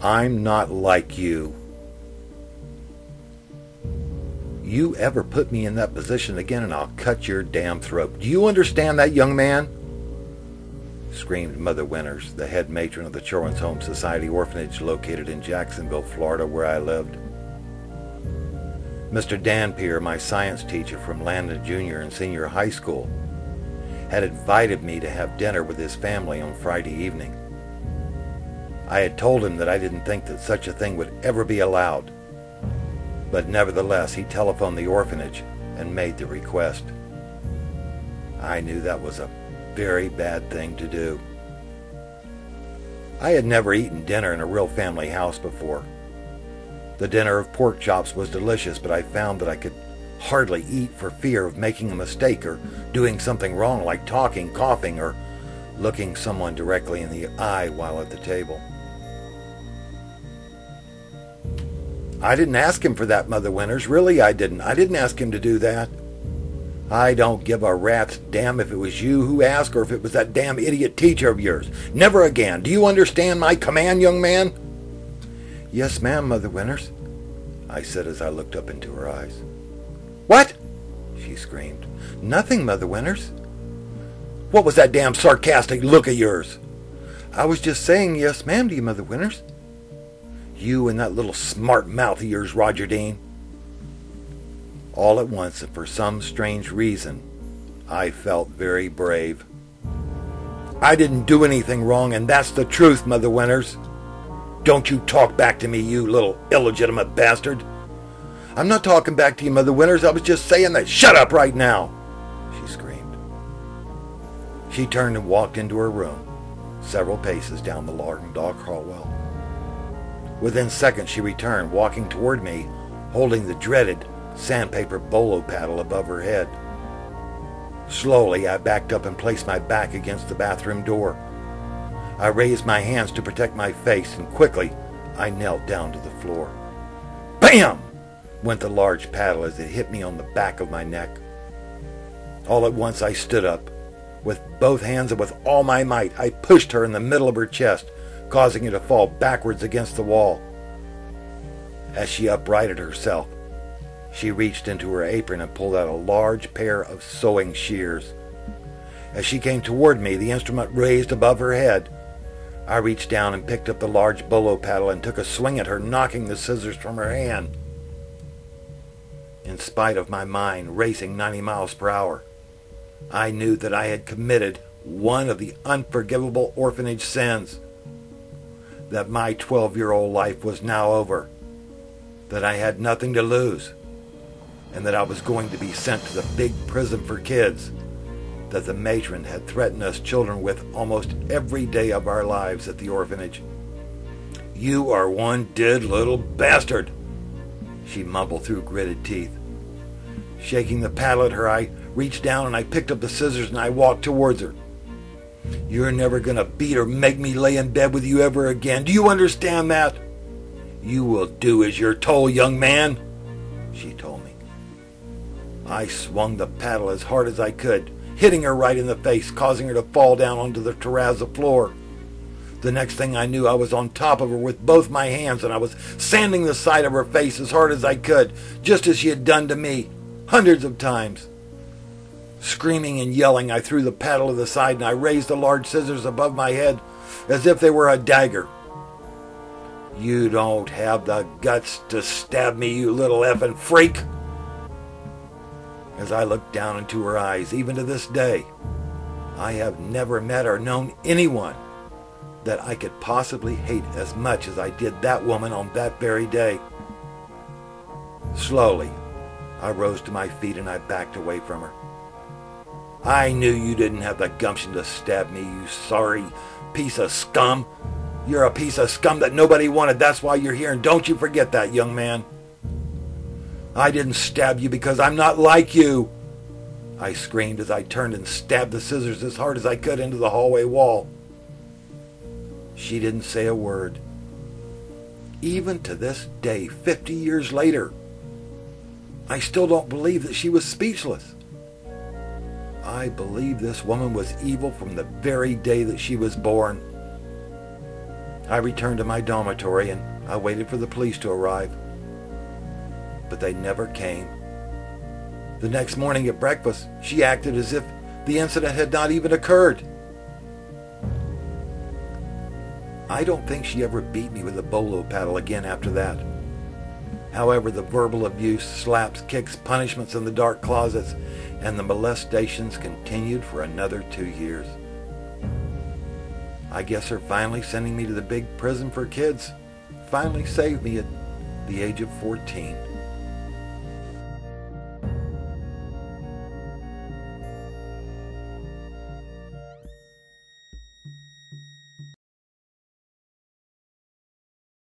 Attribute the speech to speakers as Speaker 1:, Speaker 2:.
Speaker 1: I'm not like you. You ever put me in that position again and I'll cut your damn throat. Do you understand that, young man? Screamed Mother Winters, the head matron of the Children's Home Society orphanage located in Jacksonville, Florida, where I lived. Mr. Danpier, my science teacher from Landon Junior and Senior High School, had invited me to have dinner with his family on Friday evening. I had told him that I didn't think that such a thing would ever be allowed, but nevertheless he telephoned the orphanage and made the request. I knew that was a very bad thing to do. I had never eaten dinner in a real family house before. The dinner of pork chops was delicious, but I found that I could hardly eat for fear of making a mistake or doing something wrong, like talking, coughing, or looking someone directly in the eye while at the table. I didn't ask him for that, Mother Winters. Really, I didn't. I didn't ask him to do that. I don't give a rat's damn if it was you who asked or if it was that damn idiot teacher of yours. Never again. Do you understand my command, young man? Yes, ma'am, Mother Winters, I said as I looked up into her eyes. What? She screamed. Nothing, Mother Winters. What was that damn sarcastic look of yours? I was just saying yes, ma'am, to you, Mother Winters. You and that little smart mouth of yours, Roger Dean. All at once, and for some strange reason, I felt very brave. I didn't do anything wrong, and that's the truth, Mother Winters. Don't you talk back to me, you little illegitimate bastard. I'm not talking back to you, Mother Winters. I was just saying that. Shut up right now, she screamed. She turned and walked into her room, several paces down the long dark hallway. Within seconds, she returned, walking toward me, holding the dreaded sandpaper bolo paddle above her head. Slowly, I backed up and placed my back against the bathroom door. I raised my hands to protect my face, and quickly, I knelt down to the floor. Bam! Went the large paddle as it hit me on the back of my neck. All at once, I stood up. With both hands and with all my might, I pushed her in the middle of her chest, causing her to fall backwards against the wall. As she uprighted herself, she reached into her apron and pulled out a large pair of sewing shears. As she came toward me, the instrument raised above her head. I reached down and picked up the large bolo paddle and took a swing at her, knocking the scissors from her hand. In spite of my mind racing 90 miles per hour, I knew that I had committed one of the unforgivable orphanage sins, that my 12-year-old life was now over, that I had nothing to lose, and that I was going to be sent to the big prison for kids that the matron had threatened us children with almost every day of our lives at the orphanage. You are one dead little bastard, she mumbled through gritted teeth. Shaking the paddle at her, I reached down and I picked up the scissors and I walked towards her. You're never going to beat or make me lay in bed with you ever again. Do you understand that? You will do as you're told, young man, she told me. I swung the paddle as hard as I could, hitting her right in the face, causing her to fall down onto the terrazzo floor. The next thing I knew, I was on top of her with both my hands, and I was sanding the side of her face as hard as I could, just as she had done to me, hundreds of times. Screaming and yelling, I threw the paddle to the side, and I raised the large scissors above my head as if they were a dagger. You don't have the guts to stab me, you little effing freak. As I looked down into her eyes, even to this day, I have never met or known anyone that I could possibly hate as much as I did that woman on that very day. Slowly, I rose to my feet and I backed away from her. I knew you didn't have the gumption to stab me, you sorry piece of scum. You're a piece of scum that nobody wanted. That's why you're here, and don't you forget that, young man. I didn't stab you because I'm not like you, I screamed as I turned and stabbed the scissors as hard as I could into the hallway wall. She didn't say a word. Even to this day, 50 years later, I still don't believe that she was speechless. I believe this woman was evil from the very day that she was born. I returned to my dormitory and I waited for the police to arrive. But they never came. The next morning at breakfast, she acted as if the incident had not even occurred. I don't think she ever beat me with a bolo paddle again after that. However, the verbal abuse, slaps, kicks, punishments in the dark closets, and the molestations continued for another 2 years. I guess her finally sending me to the big prison for kids finally saved me at the age of 14.